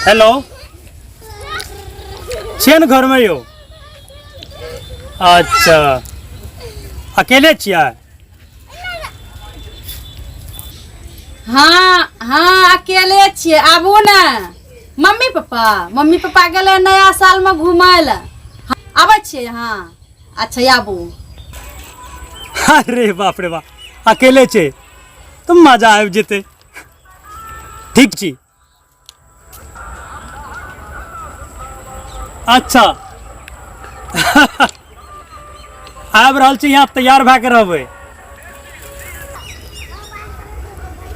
Hello छियै ने घर में यो? अच्छा अकेले छियै? हाँ हाँ अकेले छियै। आबू ने। मम्मी पापा गेले नया साल में घूमय ले। आबै छियै यहाँ? अच्छा आबू। अरे बाप रे बाप अकेले छै तो मजा आबि जेतै। ठीक छी। अच्छा आबि रहल छी यहाँ तैयार भए के रहबै।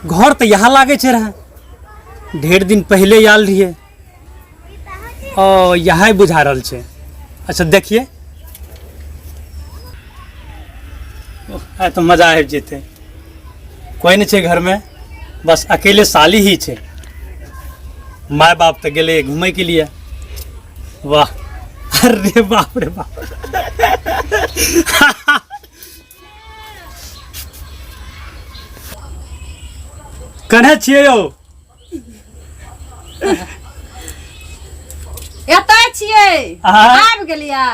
घर तऽ यहाँ लागे छै रहे ढेर दिन पहले आयल रहिए। ओ यहाँ बुझा रहल छै। अच्छा देखिए आइ तो मजा आबि जेतै। कोई नहीं छै घर में बस अकेले साली ही छै। माय बाप तो गेले घूमे के लिए। वाह अरे बाप रे बाप कने छियै यौ? एतय छियै। आबि गेलियै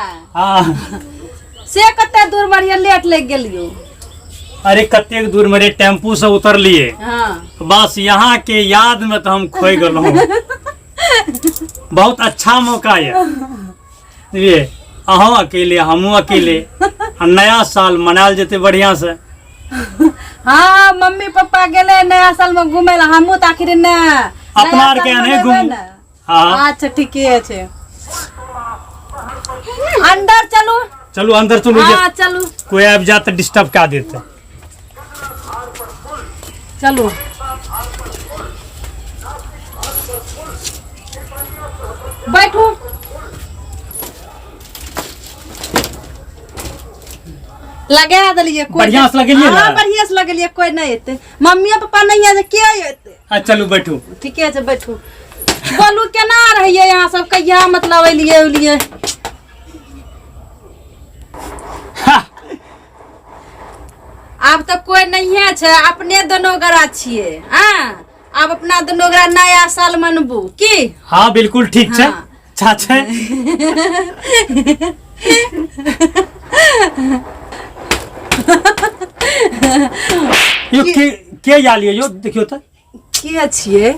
से कते दूर बढ़िया लेट लग गेलियो। अरे कतेक दूर मेरे टेम्पू से उतरलिए। हाँ। बस यहाँ के याद में तो हम खोई गलो। बहुत अच्छा मौका ये अहों अकेले हमहू अकेले नया साल मनायल जेते बढ़िया से। हाँ मम्मी पापा गेले नया साल में घूमे ला। हमहू तो आखिर ने अपना आर के नहीं घूम। हाँ अच्छा ठीके छै। अंदर चलू। चलू अंदर चलू। हाँ चलू। कोई आबि जाए तो डिस्टर्ब क्या देते। चलू। बैठू। लगा देलिए। बढ़िया से लगेलिए ना? हाँ बढ़िया से लगेलिए। कोई नहीं एते। मम्मी पापा नहीं है के एते? हाँ चलू बैठू। ठीके छै बैठू। बोलू केना रहिए यहाँ सब? कहिया मतलब एलिए उलिए? अब तो कोई नहीं है छै। अपने दोनों गोरा छिए। हाँ अब अपना दोनों गोरा नया साल मनबू की? हाँ बिल्कुल ठीक छै। हाँ। चाचे यो के यालिए यो देखियो त के छिए?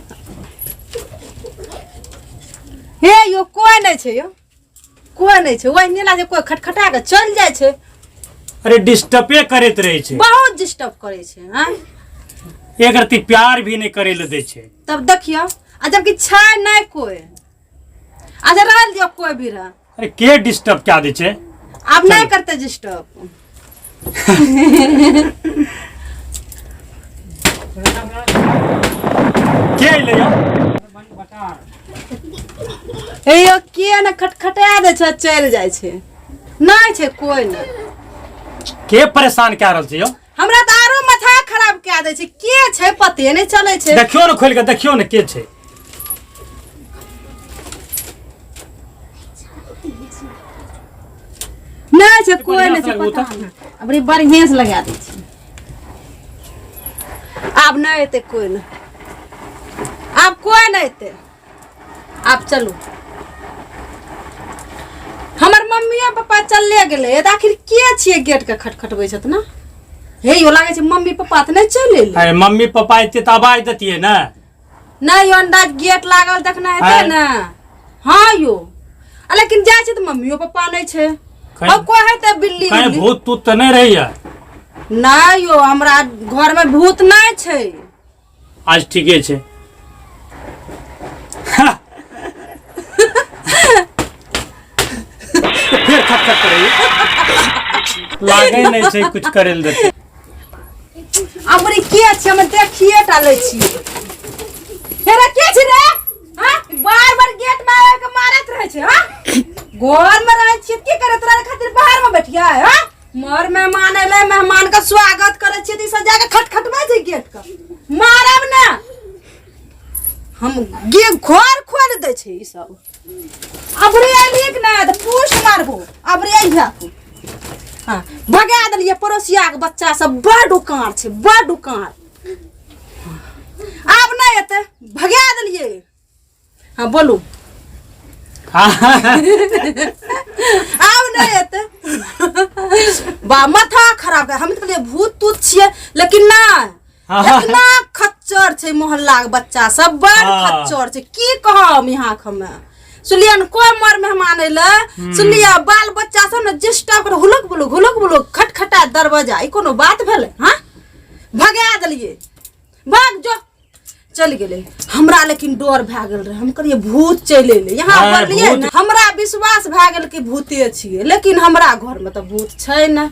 हे यो कोई नहीं छै। यो कोई नहीं छै। वही नीला जे कोई खटखटा के चल जाय छै। अरे डिस्टर्बे करैत रहे छै। बहुत डिस्टर्ब करे छै। हाँ एक रत्ती प्यार भी नहीं करे ले दे छै। तब देखियो आ जबकि छै नहीं कोई। अच्छा रहल दियो कोई भी रह। अरे के डिस्टर्ब क्या दे छै? अब नहीं करते डिस्टर्ब। के ले यो? हे यो के न खटखटा दे छै चल जाय छै। नहीं छै कोई नहीं। के परेशान क्या रहल छै यो? हमरा त आरो माथा खराब क्या दे छै। के छै पते नहीं चले छै। देखियो न खोल के देखियो न के छै। नहीं छै कोई नहीं छै। पता नहीं। अब बढ़िया से लगा दे छै। अब नहीं एते कोई नहीं। अब कोई नहीं एते। अब चलू। हमर मम्मी पापा चलले गेले त आखिर के छिए गेट के खटखटबै छत ना? हे यो लागे छै मम्मी पापा त नहीं चले ले। अरे मम्मी पापा एते त आवाज देतिए ना। नहीं यो अंदाज गेट लागल देखना हेते ना। हाँ यो लेकिन जाय छै त मम्मियो पापा नहीं छै। अब कोई है त बिल्ली कहीं भूत तूत त नहीं रही है? नहीं यो हमरा घर में भूत नहीं छै। आज ठीके छै। फिर खटखट करे लागे नहीं छै कुछ करे ले देते। हमरे के छै? हम देखिए टाले छी। हेरा के छै रे? हां बार बार गेट मारे के मारत रहे छै। हां घर में रहे छी की करे? तोरा खातिर बाहर में बैठिया है। हां मोर मेहमान एले मेहमान का स्वागत करे छी त सजा के खटखटबै छै गेट का। मारब ना हम गे घर खोल दे छै ई सब। अबरे आलिक ना त पूछ मारबो। अबरे आइया हाँ भगा दिलिए। पड़ोसिया के बच्चा सब बड़ उकार छै। बड़ उकार। अब नहीं एते भगा दिलिए। हाँ बोलू आब नहीं हेतै बा माथा खराब है। हम तो कहलिए भूत तूत छियै लेकिन नहीं इतना खच्चर छै मोहल्ला के बच्चा सब बड़ खच्चर छै की कहब यहाँ हमे सुनिया न कोई मर मेहमान अइले सुनिया बाल बच्चा सब ने डिस्टर्ब कर हुलक बुलुक खटखटा दरवाजा ई कोनो बात भेलै हां भगा देलिए भाग जो चल गेले हमरा लेकिन डर भए गेल रहे हम कहलिए भूत चलि एले यहाँ बोलिए न हमरा विश्वास भए गेल कि भूते छियै लेकिन हमरा घर में तो भूत छै न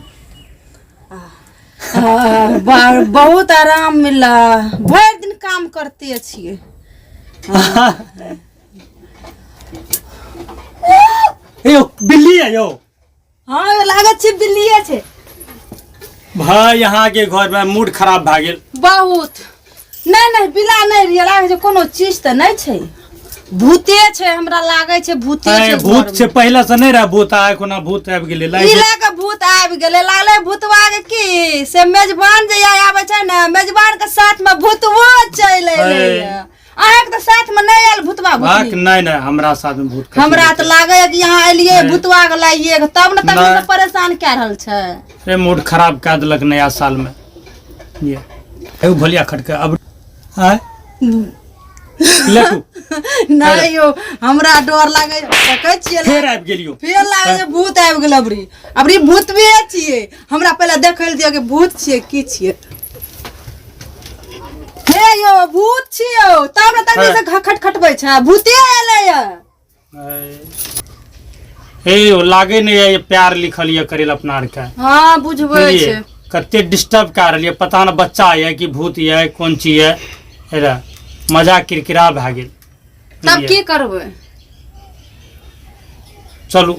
बहुत आराम मिला भर दिन काम करते छियै यो बिल्ली है यो हाँ लागत छै बिल्लीए छै भाई यहाँ के घर में मूड खराब भए गेल बहुत नहीं बिला नहीं रिया लागे छै कोनो चीज त नहीं छै भूते छै हमरा लागे छै भूते छै भूत छै पहले से नहीं रहा भूत आए कोना भूत आबि गेलै ई लागे भूत आबि गेलै लागले भूतवा के की से मेजबान जे आबै छै न मेजबान के साथ में भूतवो चलि एलै अहाँ के साथ में नहीं आयल भूतवा भूत नहीं हमरा साथ में भूत हमरा त लागे कि यहाँ एलिए भूतवा के लाइए तब न तब परेशान क रहल छै रे मूड खराब कर देलक नया साल में ये एगो भलिया खटके अब नहीं यो हमरा डर लागे देखै छियै फेर आबि गेलियो फेर लागे भूत आबि गेल अबरी भूतवे छियै हमरा पहले देखै दियौ कि भूत छियै की छियै हे यो भूत छियै तब न तनी से खटखटबै छै भूते एलै हे यो लागे नहीं है ये प्यार लिखल ये करेल अपना आर के हां बुझबै छै कते डिस्टर्ब कर रहलिए पता न बच्चा है कि भूत है कोन चीज है हेरा मजा किरकिरा भए गेल तब की करबै चलू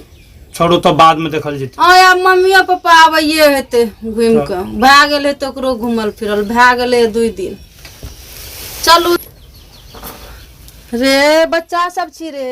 छोड़ू तो बाद में देखल जेतै हां मम्मियो पापा आबैये हेतै घुम के भए गेल हेतै ओकरो घुमल फिरल भए गेलै 2 दिन चलू रे बच्चा सब छी रे